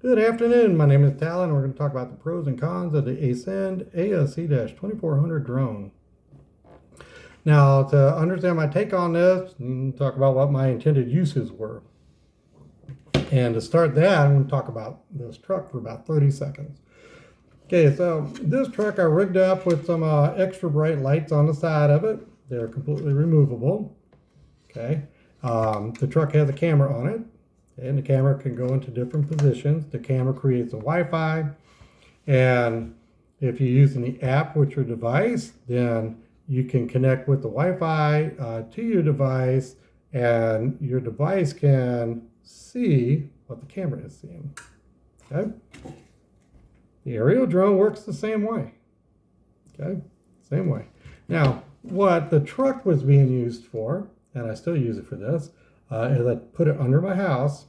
Good afternoon. My name is Tal, and we're going to talk about the pros and cons of the Ascend ASC-2400 drone. Now, to understand my take on this, and talk about what my intended uses were. And to start that, I'm going to talk about this truck for about 30 seconds. Okay, so this truck I rigged up with some extra bright lights on the side of it. They're completely removable. Okay, the truck has a camera on it. And the camera can go into different positions. The camera creates a Wi-Fi. And if you're using the app with your device, then you can connect with the Wi-Fi to your device, and your device can see what the camera is seeing. Okay? The aerial drone works the same way. Okay? Same way. Now, what the truck was being used for, and I still use it for this, is I put it under my house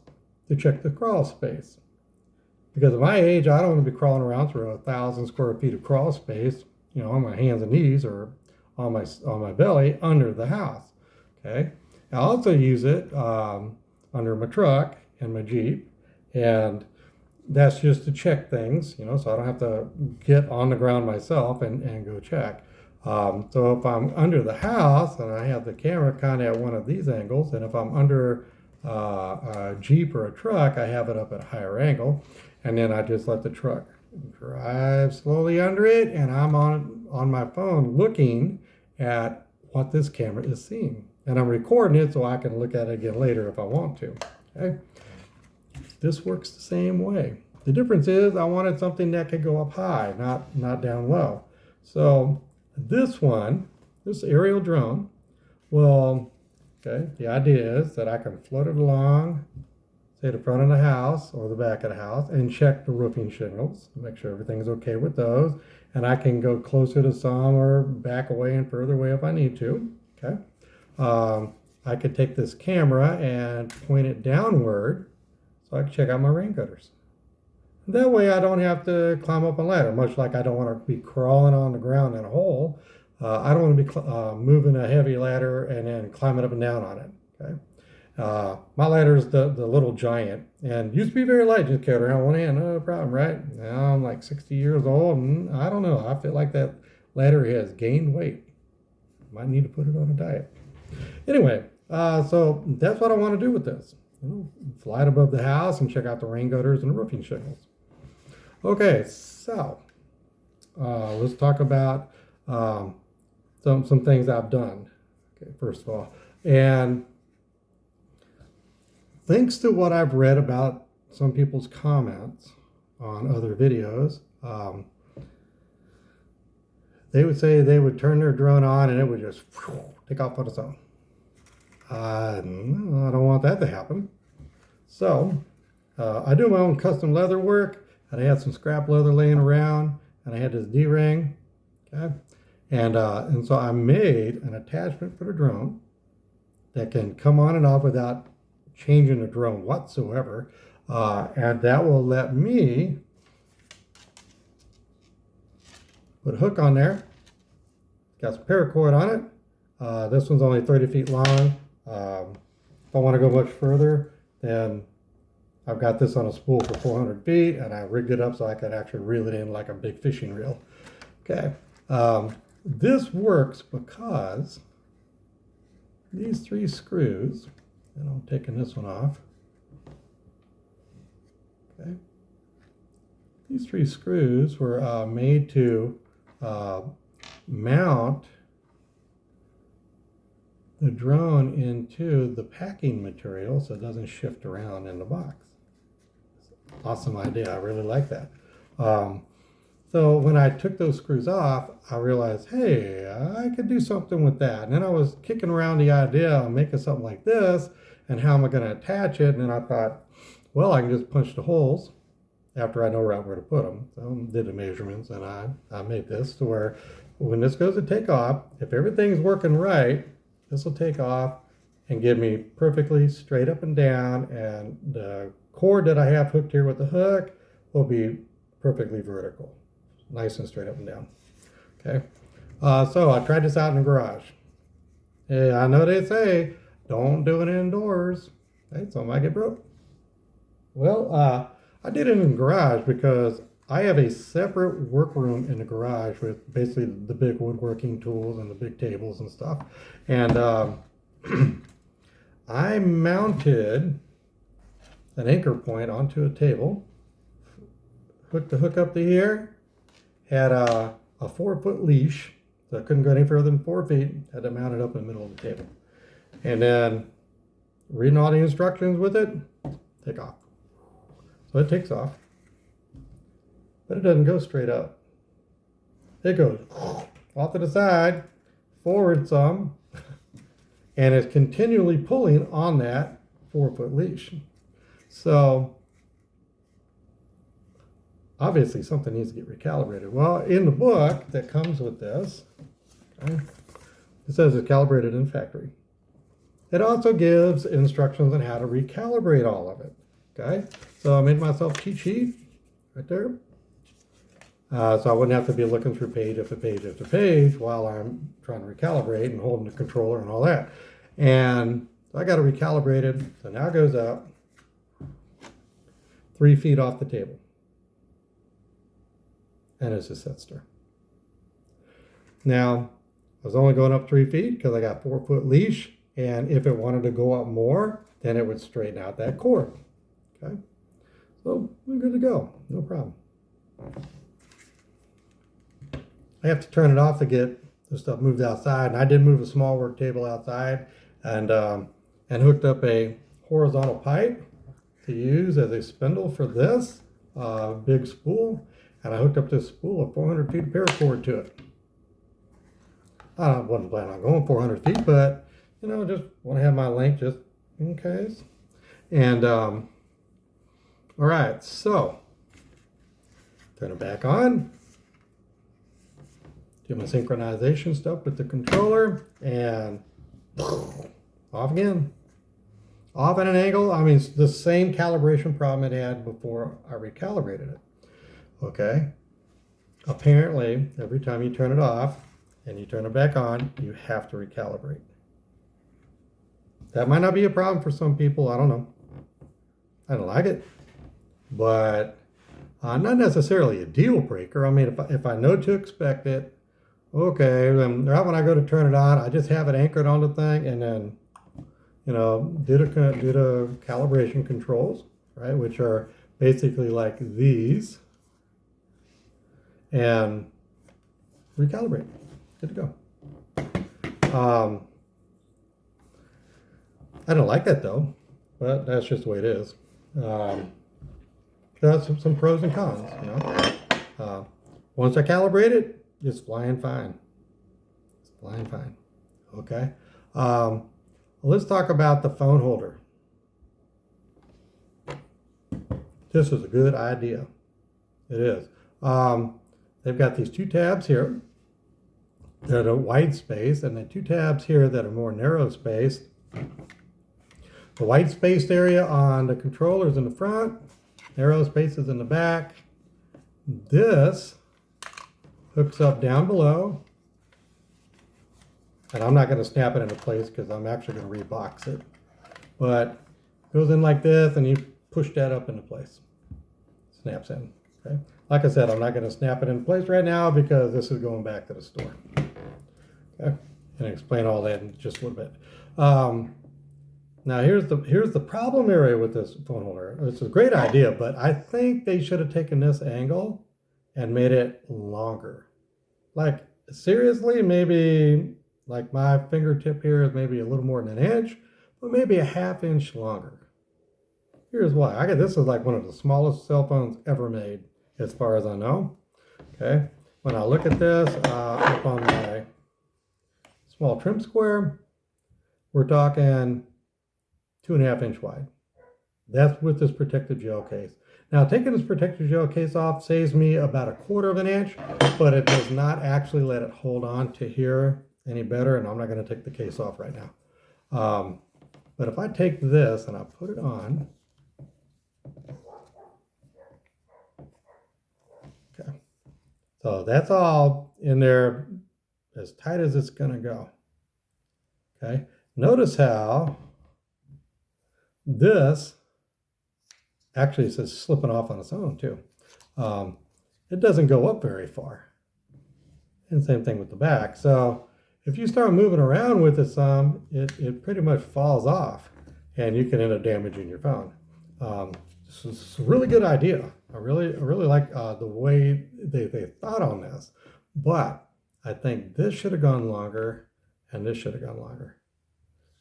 to check the crawl space. Because at my age, I don't want to be crawling around through 1,000 square feet of crawl space, on my hands and knees or on my belly under the house. Okay. I also use it under my truck and my Jeep, and that's just to check things, so I don't have to get on the ground myself and go check. So if I'm under the house and I have the camera kind of at one of these angles, and if I'm under a Jeep or a truck, I have it up at a higher angle, and then I just let the truck drive slowly under it, and I'm on my phone looking at what this camera is seeing, and I'm recording it so I can look at it again later if I want to. Okay, this works the same way. The difference is I wanted something that could go up high, not down low. So this aerial drone, the idea is that I can float it along, say the front of the house or the back of the house, and check the roofing shingles, make sure everything's okay with those. And I can go closer to some or back away and further away if I need to. Okay. I could take this camera and point it downward so I can check out my rain gutters. That way I don't have to climb up a ladder, much like I don't want to be crawling on the ground in a hole. I don't want to be moving a heavy ladder and then climbing up and down on it. Okay. My ladder is the little giant, and used to be very light, just carried around one hand, no problem, right? Now I'm like 60 years old, and I don't know. I feel like that ladder has gained weight. Might need to put it on a diet. Anyway, so that's what I want to do with this. Fly it above the house and check out the rain gutters and the roofing shingles. Okay, so let's talk about some things I've done. Okay, first of all, and thanks to what I've read about some people's comments on other videos, they would say they would turn their drone on and it would just take off on its own. I don't want that to happen. So I do my own custom leather work, and I had some scrap leather laying around, and I had this D-ring. Okay. And so I made an attachment for the drone that can come on and off without changing the drone whatsoever. And that will let me put a hook on there. Got some paracord on it. This one's only 30 feet long. If I want to go much further, then I've got this on a spool for 400 feet, and I rigged it up so I could actually reel it in like a big fishing reel. Okay. This works because these 3 screws, and I'm taking this one off. Okay. These 3 screws were made to mount the drone into the packing material so it doesn't shift around in the box. Awesome idea. I really like that. So when I took those screws off, I realized, hey, I could do something with that. And then I was kicking around the idea of making something like this, and how am I going to attach it? And then I thought, well, I can just punch the holes after I know where to put them. So I did the measurements, and I made this to where when this goes to take off, if everything's working right, this will take off and give me perfectly straight up and down, and the cord that I have hooked here with the hook will be perfectly vertical, nice and straight up and down. Okay, so I tried this out in the garage. Yeah, I know they say don't do it indoors. Okay, so I might get broke. Well, I did it in the garage because I have a separate workroom in the garage with basically the big woodworking tools and the big tables and stuff. And I mounted an anchor point onto a table, hooked the hook up to here, had a 4-foot leash, so I couldn't go any further than 4 feet, had it mounted up in the middle of the table. And then reading all the instructions with it, take off. So it takes off, but it doesn't go straight up. It goes off to the side, forward some, and it's continually pulling on that 4-foot leash. So obviously something needs to get recalibrated. Well, in the book that comes with this, okay, it says it's calibrated in factory. It also gives instructions on how to recalibrate all of it. Okay, so I made myself a cheat sheet right there. So I wouldn't have to be looking through page after page after page while I'm trying to recalibrate and holding the controller and all that. And so I got it recalibrated. So now it goes up 3 feet off the table. And it's just set still. Now, I was only going up 3 feet because I got 4-foot leash. And if it wanted to go up more, then it would straighten out that cord. Okay, so we're good to go, no problem. I have to turn it off to get the stuff moved outside, and I did move a small work table outside and hooked up a horizontal pipe to use as a spindle for this big spool, and I hooked up this spool of 400 feet of paracord to it. I wasn't planning on going 400 feet, but you know, just want to have my length just in case. And all right, so turn it back on. Do my synchronization stuff with the controller and off again. Off at an angle. I mean, it's the same calibration problem it had before I recalibrated it. Okay. Apparently, every time you turn it off and you turn it back on, you have to recalibrate. That might not be a problem for some people. I don't know. I don't like it. But not necessarily a deal breaker. I mean, if I know to expect it, okay, then right when I go to turn it on, I just have it anchored on the thing and then, you know, did a calibration controls, right, which are basically like these, and recalibrate. Good to go. I don't like that though, but that's just the way it is. That's some pros and cons, you know. Once I calibrate it, it's flying fine. It's flying fine. Okay. Let's talk about the phone holder. This is a good idea. It is. They've got these 2 tabs here that are wide space, and then 2 tabs here that are more narrow spaced. The white spaced area on the controllers in the front, narrow spaces in the back. This hooks up down below, and I'm not going to snap it into place because I'm actually going to rebox it, but it goes in like this and you push that up into place. Snaps in. Okay. Like I said, I'm not going to snap it into place right now because this is going back to the store. Okay, and explain all that in just a little bit. Now here's the problem area with this phone holder. It's a great idea, but I think they should have taken this angle and made it longer. Like seriously, maybe like my fingertip here is maybe a little more than an inch, but maybe a ½ inch longer. Here's why. This is like one of the smallest cell phones ever made, as far as I know. Okay. When I look at this up on my small trim square, we're talking 2½ inch wide. That's with this protective gel case. Now, taking this protective gel case off saves me about 1/4 inch, but it does not actually let it hold on to here any better, and I'm not going to take the case off right now. But if I take this and I put it on, okay, so that's all in there as tight as it's going to go. Okay, notice how this actually, it says slipping off on its own too. It doesn't go up very far. And same thing with the back. So if you start moving around with it some, it pretty much falls off and you can end up damaging your phone. This is a really good idea. I really like the way they thought on this. But I think this should have gone longer and this should have gone longer.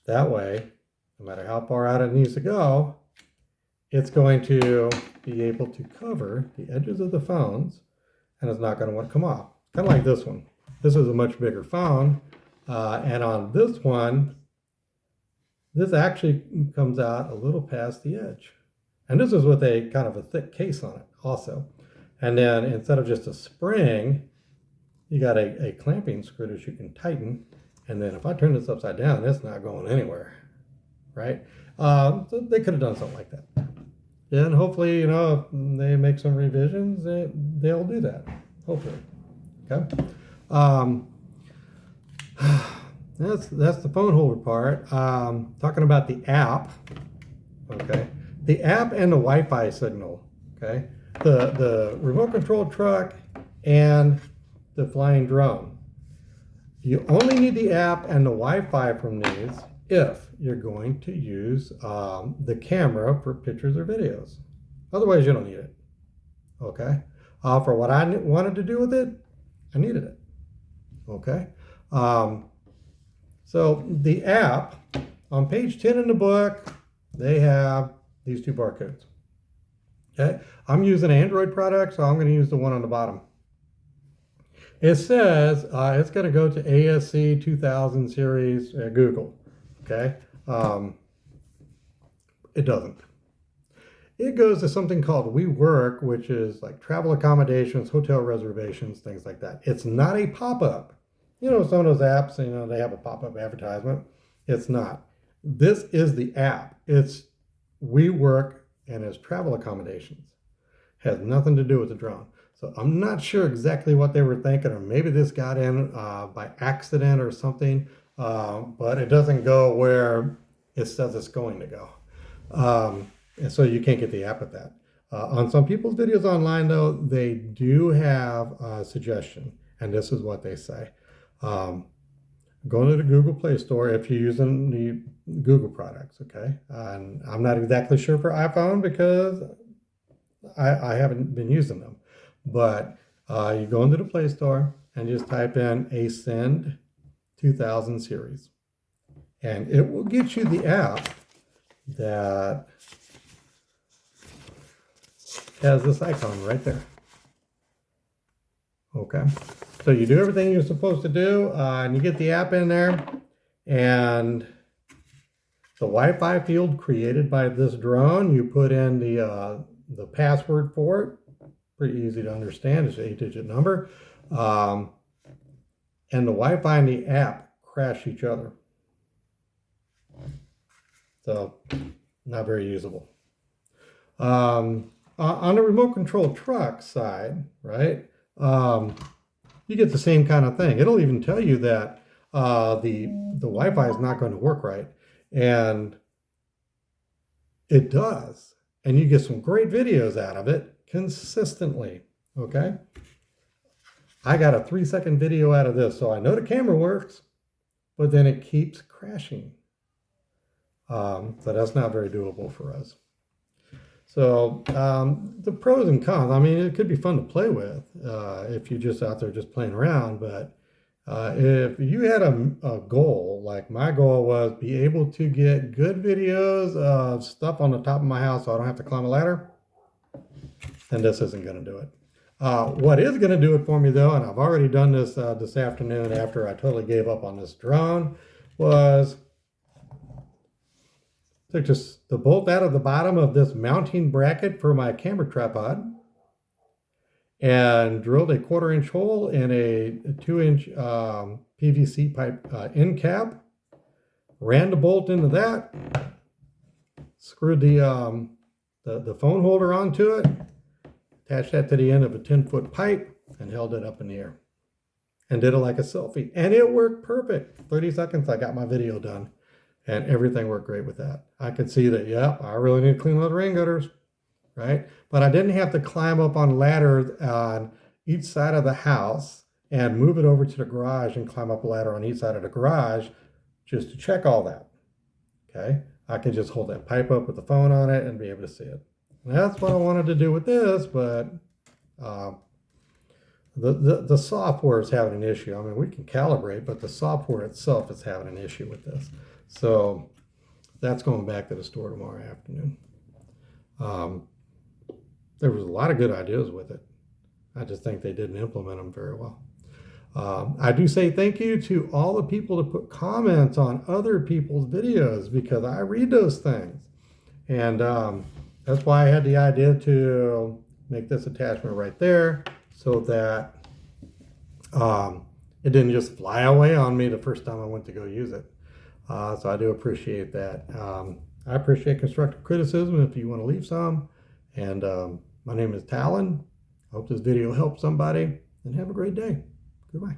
That way, no matter how far out it needs to go, it's going to be able to cover the edges of the phones and it's not going to want to come off. Kind of like this one. This is a much bigger phone. And on this one, this actually comes out a little past the edge. And this is with a kind of a thick case on it also. And then instead of just a spring, you got a clamping screw that you can tighten. And then if I turn this upside down, it's not going anywhere, right? So they could have done something like that. And hopefully, you know, if they make some revisions, they'll do that, hopefully. Okay. That's the phone holder part. Talking about the app. Okay. The app and the Wi-Fi signal. Okay. The remote control truck and the flying drone. You only need the app and the Wi-Fi from these if you're going to use the camera for pictures or videos. Otherwise, you don't need it. Okay. For what I wanted to do with it, I needed it. Okay. So the app, on page 10 in the book, they have these two barcodes. Okay. I'm using an Android product, so I'm going to use the one on the bottom. It says it's going to go to ASC 2000 series Google. Okay. It doesn't. It goes to something called WeWork, which is like travel accommodations, hotel reservations, things like that. It's not a pop-up. You know, some of those apps, you know, they have a pop-up advertisement. It's not. This is the app. It's WeWork and it's travel accommodations. Has nothing to do with the drone. So I'm not sure exactly what they were thinking, or maybe this got in by accident or something, but it doesn't go where it says it's going to go. And so you can't get the app with that. On some people's videos online, though, they do have a suggestion, and this is what they say. Go into the Google Play Store if you're using the Google products, okay? And I'm not exactly sure for iPhone because I haven't been using them. But you go into the Play Store and just type in Ascend 2000 series. And it will get you the app that has this icon right there. Okay. So you do everything you're supposed to do, and you get the app in there, and the Wi-Fi field created by this drone, you put in the password for it. Pretty easy to understand. It's an 8-digit number. And the Wi-Fi and the app crash each other. So not very usable. On the remote control truck side, right, you get the same kind of thing. It'll even tell you that the Wi-Fi is not going to work right. And it does. And you get some great videos out of it consistently, okay? I got a 3-second video out of this, so I know the camera works, but then it keeps crashing. So that's not very doable for us. So the pros and cons, I mean, it could be fun to play with if you're just out there just playing around, but if you had a goal, like my goal was be able to get good videos of stuff on the top of my house so I don't have to climb a ladder, then this isn't going to do it. What is going to do it for me, though, and I've already done this this afternoon after I totally gave up on this drone, was took just the bolt out of the bottom of this mounting bracket for my camera tripod and drilled a 1/4-inch hole in a 2-inch PVC pipe end cap, ran the bolt into that, screwed the phone holder onto it, attached that to the end of a 10-foot pipe, and held it up in the air. And did it like a selfie. And it worked perfect. 30 seconds, I got my video done. And everything worked great with that. I could see that, yeah, I really need to clean those rain gutters. right? But I didn't have to climb up on ladders on each side of the house and move it over to the garage and climb up a ladder on each side of the garage just to check all that, okay? I could just hold that pipe up with the phone on it and be able to see it. And that's what I wanted to do with this, but the software is having an issue. I mean, we can calibrate, but the software itself is having an issue with this. So that's going back to the store tomorrow afternoon. There was a lot of good ideas with it. I just think they didn't implement them very well. I do say thank you to all the people that put comments on other people's videos, because I read those things. And that's why I had the idea to make this attachment right there, so that it didn't just fly away on me the first time I went to go use it. So I do appreciate that. I appreciate constructive criticism if you want to leave some. And my name is Talon. I hope this video helped somebody, and have a great day. Goodbye.